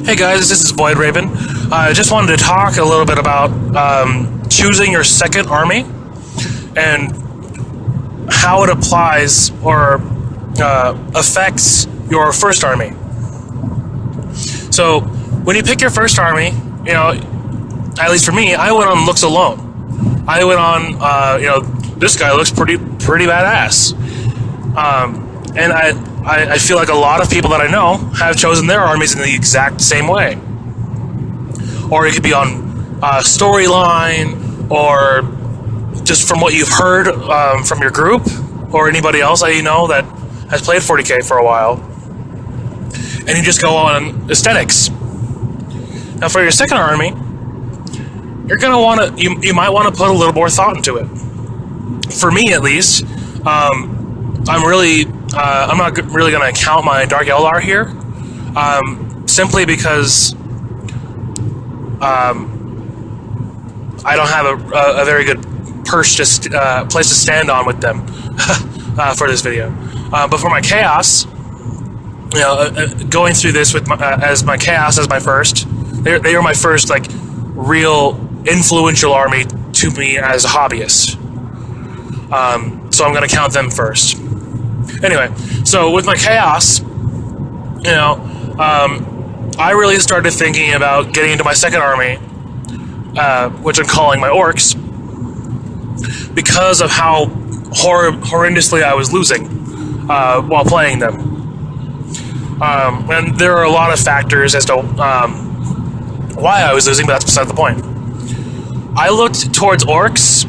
Hey guys, this is Voidraven. I just wanted to talk a little bit about choosing your second army and how it applies or affects your first army. So, when you pick your first army, at least for me, I went on looks alone. I went on, this guy looks pretty badass. And I feel like a lot of people that I know have chosen their armies in the exact same way. Or it could be on storyline, or just from what you've heard from your group, or anybody else that you know that has played 40k for a while. And you just go on aesthetics. Now for your second army, you're gonna want to, you might want to put a little more thought into it. For me, at least, I'm not really going to count my Dark Eldar here, simply because I don't have a very good place to stand on with them for this video. But for my Chaos, going through this with as my Chaos as my first, they were my first real influential army to me as a hobbyist. So I'm going to count them first. Anyway, so with my Chaos, I really started thinking about getting into my second army, which I'm calling my Orcs, because of how horrendously I was losing while playing them. And there are a lot of factors as to why I was losing, but that's beside the point. I looked towards Orcs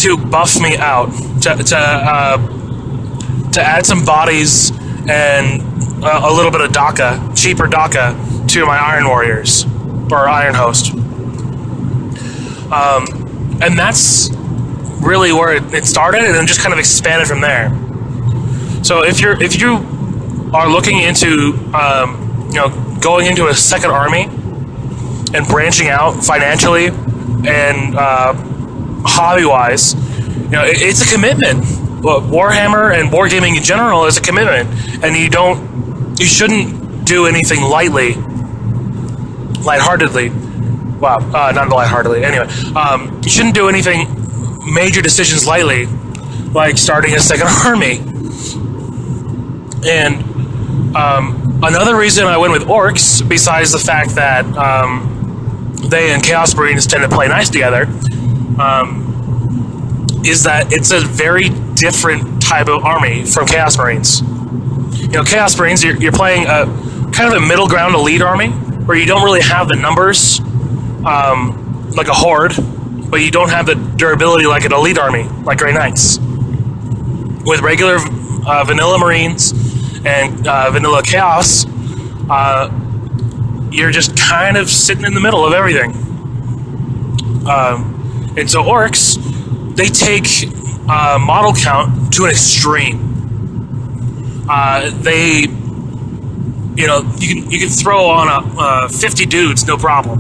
to buff me out, to add some bodies and a little bit of DACA, cheaper DACA, to my Iron Warriors, or Iron Host. And that's really where it started, and then just kind of expanded from there. So if you are looking into, going into a second army and branching out financially and hobby-wise, it's a commitment. Warhammer and wargaming in general is a commitment, and you shouldn't do anything lightheartedly. Wow, not lightheartedly. Anyway, you shouldn't do anything major decisions lightly, like starting a second army. And another reason I went with Orcs, besides the fact that they and Chaos Marines tend to play nice together, is that it's a very different type of army from Chaos Marines. Chaos Marines, you're playing a kind of a middle ground elite army, where you don't really have the numbers like a Horde, but you don't have the durability like an elite army, like Grey Knights. With regular vanilla Marines and vanilla Chaos, you're just kind of sitting in the middle of everything. And so Orcs, they take model count to an extreme. You can throw on 50 dudes, no problem,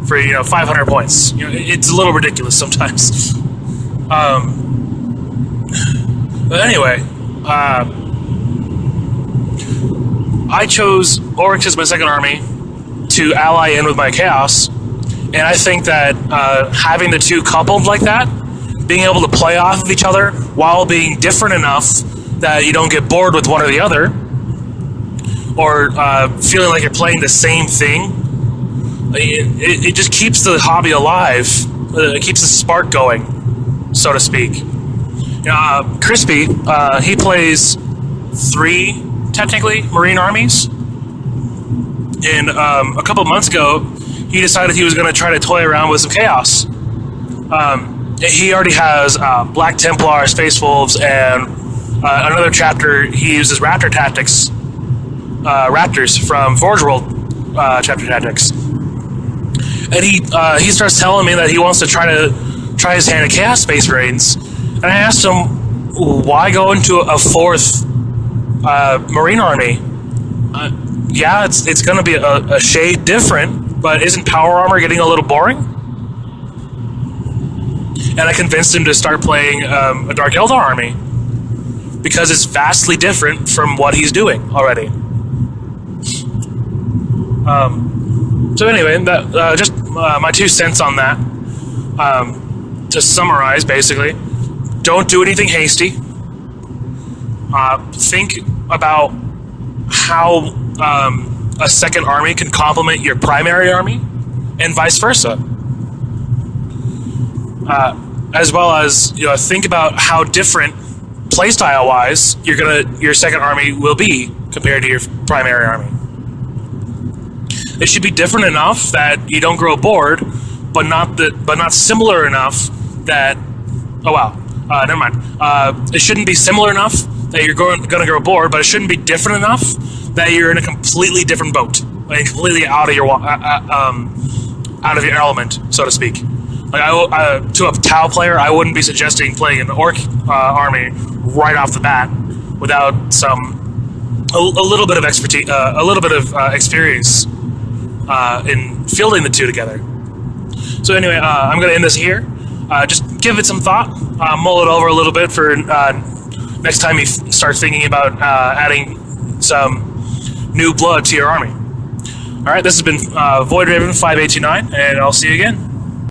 for 500 points. It's a little ridiculous sometimes. But anyway, I chose Orcs as my second army to ally in with my Chaos, and I think that having the two coupled like that, being able to play off of each other while being different enough that you don't get bored with one or the other, or feeling like you're playing the same thing, it just keeps the hobby alive. It keeps the spark going, so to speak. Crispy, he plays 3, technically, Marine armies, and a couple months ago, he decided he was going to try to toy around with some Chaos. He already has Black Templar, Space Wolves, and another chapter, he uses Raptor Tactics, Raptors from Forge World Chapter Tactics. And he starts telling me that he wants to try his hand at Chaos Space Marines. And I asked him, why go into a 4th Marine army? Yeah, it's going to be a shade different, but isn't power armor getting a little boring? And I convinced him to start playing a Dark Eldar army, because it's vastly different from what he's doing already. So anyway, that just my 2 cents on that. To summarize, basically, don't do anything hasty. Think about how a second army can complement your primary army, and vice versa. As well as think about how different playstyle-wise your second army will be compared to your primary army. It should be different enough that you don't grow bored, but not similar enough that never mind. It shouldn't be similar enough that you're going to grow bored, but it shouldn't be different enough that you're in a completely different boat, like completely out of your element, so to speak. Like to a Tau player, I wouldn't be suggesting playing an Orc army right off the bat without a little bit of expertise, a little bit of experience in fielding the two together. So anyway, I'm going to end this here. Just give it some thought, mull it over a little bit for next time you start thinking about adding some new blood to your army. All right, this has been Voidraven 5829, and I'll see you again.